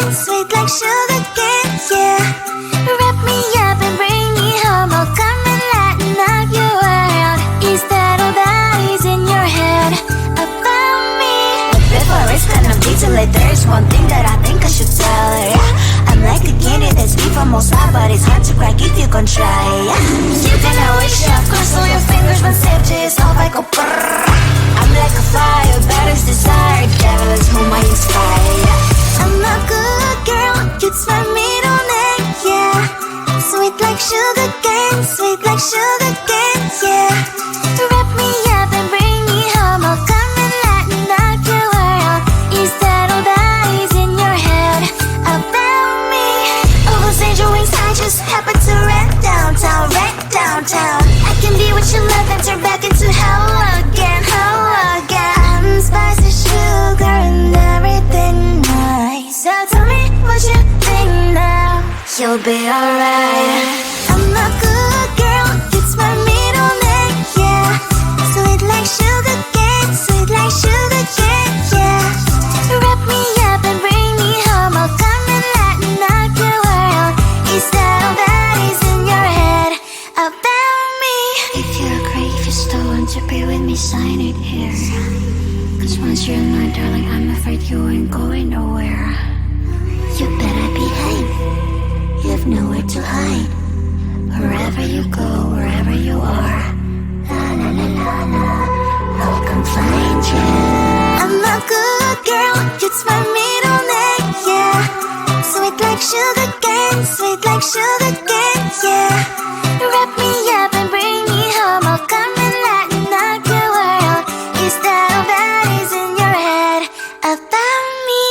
cane, sweet like sugar cane, yeah. Wrap me up and bring me home, oh come and lighten up your world. Is that all that is in your head about me? But before it's gonna be too late, there's one thing that I think I should tell her, yeah. I'm like a candy that's deep from outside, but it's hard to crack if you can try, yeah. You can always shove, cross all your fingers when safety is off, I go brrrr. I'm like a fire, battles desire, devil is whom I inspire, yeah. I'm a good girl, it's my middle name, yeah. Sweet like sugar cane, sweet like sugar cane, yeah. Wrap me up and bring me home, oh come and lighten up your world. Is that all that is in your head about me? All those angel wings I just happen to rent downtown, rent downtown. I can be what you love and turn back into hell again, hell again. I'm spicy sugar and everything nice. So tell me what you think now. You'll be alright. I'm a good girl, it's my middle name, yeah. Sweet like sugar cane, sweet like sugar cane, yeah. Wrap me up and bring me home, oh come and lighten up your world. Is that all that is in your head about me? If you agree, if you still want to be with me, sign it here. Cause once you're mine, darling, I'm afraid you ain't going nowhere. You better behave, you have nowhere to hide. Wherever you go, wherever you are, la la la la la, I'll come find you. I'm a good girl, it's my middle name, yeah. Sweet like sugar cane, sweet like sugar cane, yeah. Wrap me up and bring me home, oh come and lighten up your world. Is that all that is in your head about me?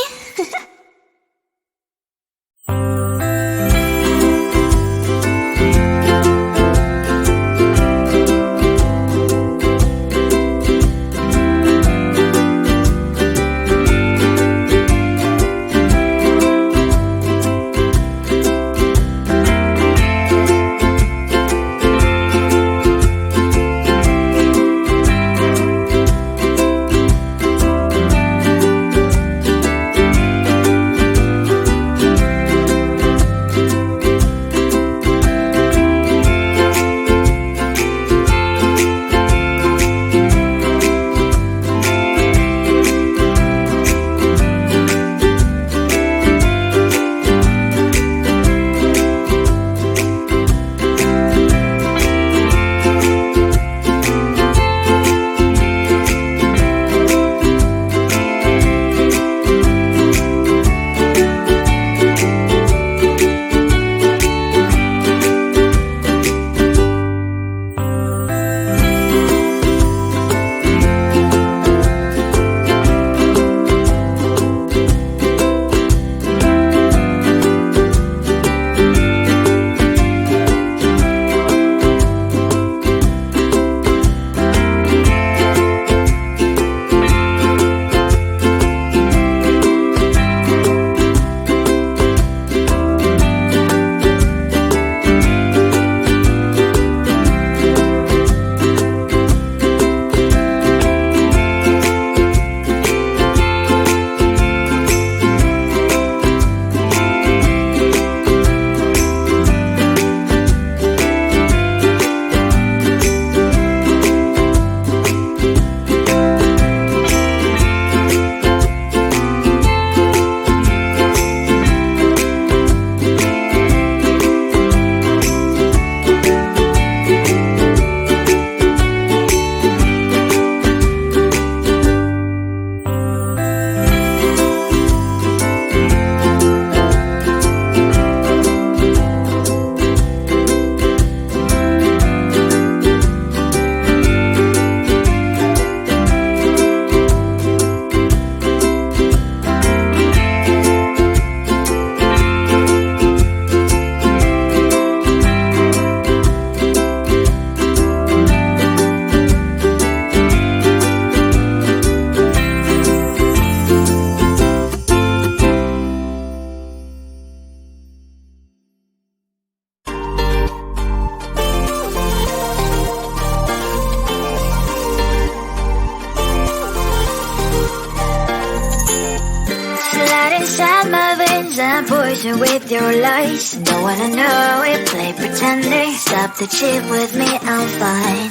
not poison with your lies. Don't wanna know it, play pretending. Stop the cheat with me, I'm fine.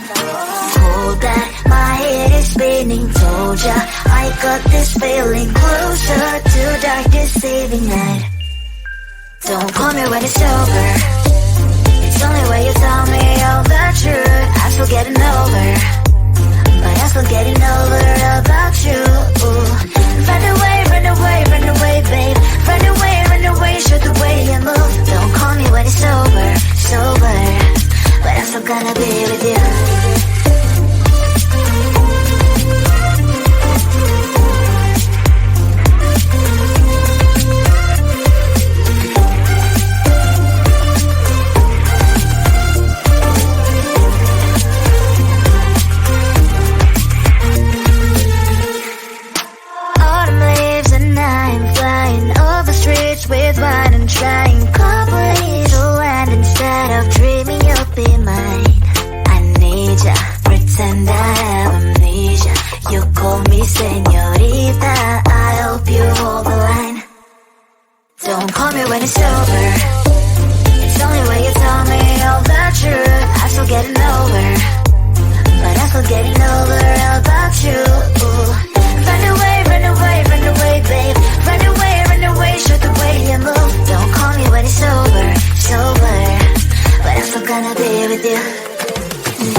Hold that, my head is spinning. Told ya, I got this feeling. Closer to dark deceiving night. Don't call me when it's over. It's only when you tell me all the truth. I'm still getting over, but I'm still getting over about you. Run away, run away, run away, babe. Run away, show the way you move. Don't call me when it's over, sober, but I'm still gonna be with you. With wine and trying coffee to land instead of dreaming you'll be mine. I need ya, pretend I have amnesia. You call me señorita, I hope you hold the line. Don't call me when it's over. It's only when you tell me all the truth. I'm still getting over, but I'm still getting over about you. Run away, run away, run away, babe. Run away, show the way you move. Don't call me when it's over, sober, but I'm still gonna be with you.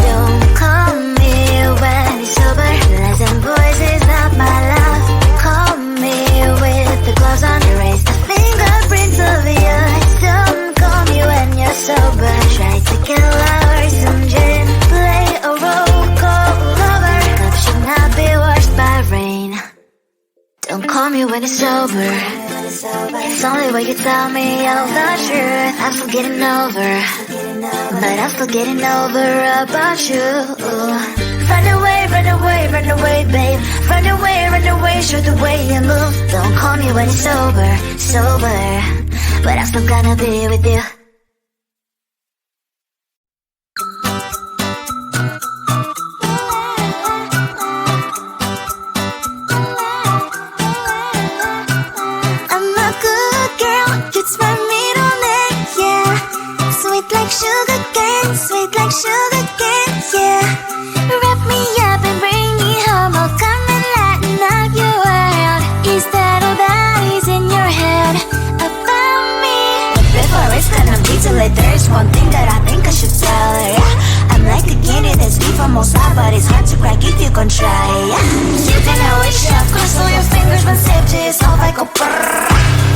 Don't call me when it's over. Lies and voices, not my love. Call me with the gloves on. Erase the fingerprints of your eyes. Don't call me when you're sober. Try to kill hours, some gin, play a role, call lover. Cup should not be washed by rain. Don't call me when it's over. It's only when you tell me all the truth. I'm still getting over, but I'm still getting over about you. Run away, run away, run away, babe. Run away, show the way you move. Don't call me when it's over, sober, but I'm still gonna be with you. Sugar cane, sweet like sugar cane, yeah. Wrap me up and bring me home. I'll come and lighten up your world. Is that all that is in your head about me? Before it's gonna be too late, there's one thing that I think I should tell her, yeah. I'm like a candy that's deep from most high, but it's hard to crack if you gon' try, yeah. You can always shove, cross all your fingers when safety is off, I go brrrr.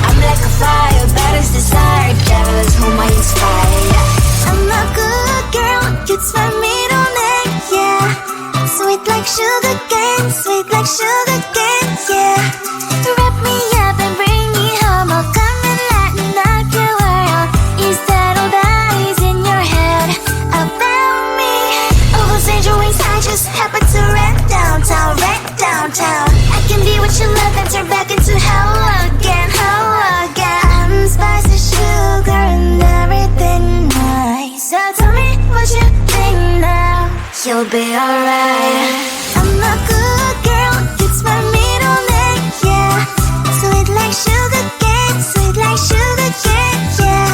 I'm like a fire, battles desire, devil is whom I inspire, yeah. I'm a good girl, it's my middle name, yeah. Sweet like sugar cane, sweet like sugar cane, yeah. Wrap me up and bring me home. I'll come and lighten up your world. Is that all that is in your head about me? Overstand your wings, I just happen to rent downtown, I can be what you love and turn back into hell again, I'm spicy sugar and everything nice. So tell me what you think now. You'll be alright. I'm a good girl, it's my middle name, yeah. Sweet like sugar cane, sweet like sugar cane, yeah.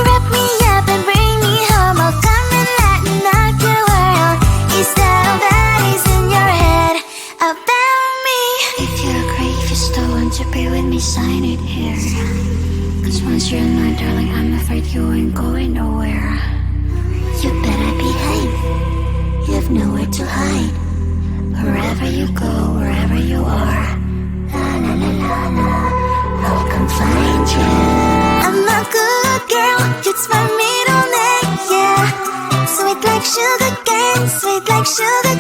Wrap me up and bring me home. I'll come and lighten up your world. Is that all that is in your head about me? If you're great, if you still want to be with me, sign it here. Cause once you're in line, darling, I'm afraid you ain't going nowhere. You better behave, you have nowhere to hide. Wherever you go, wherever you are, la la la la la, I'll come find you. I'm a good girl, it's my middle name, yeah. Sweet like sugar cane, sweet like sugar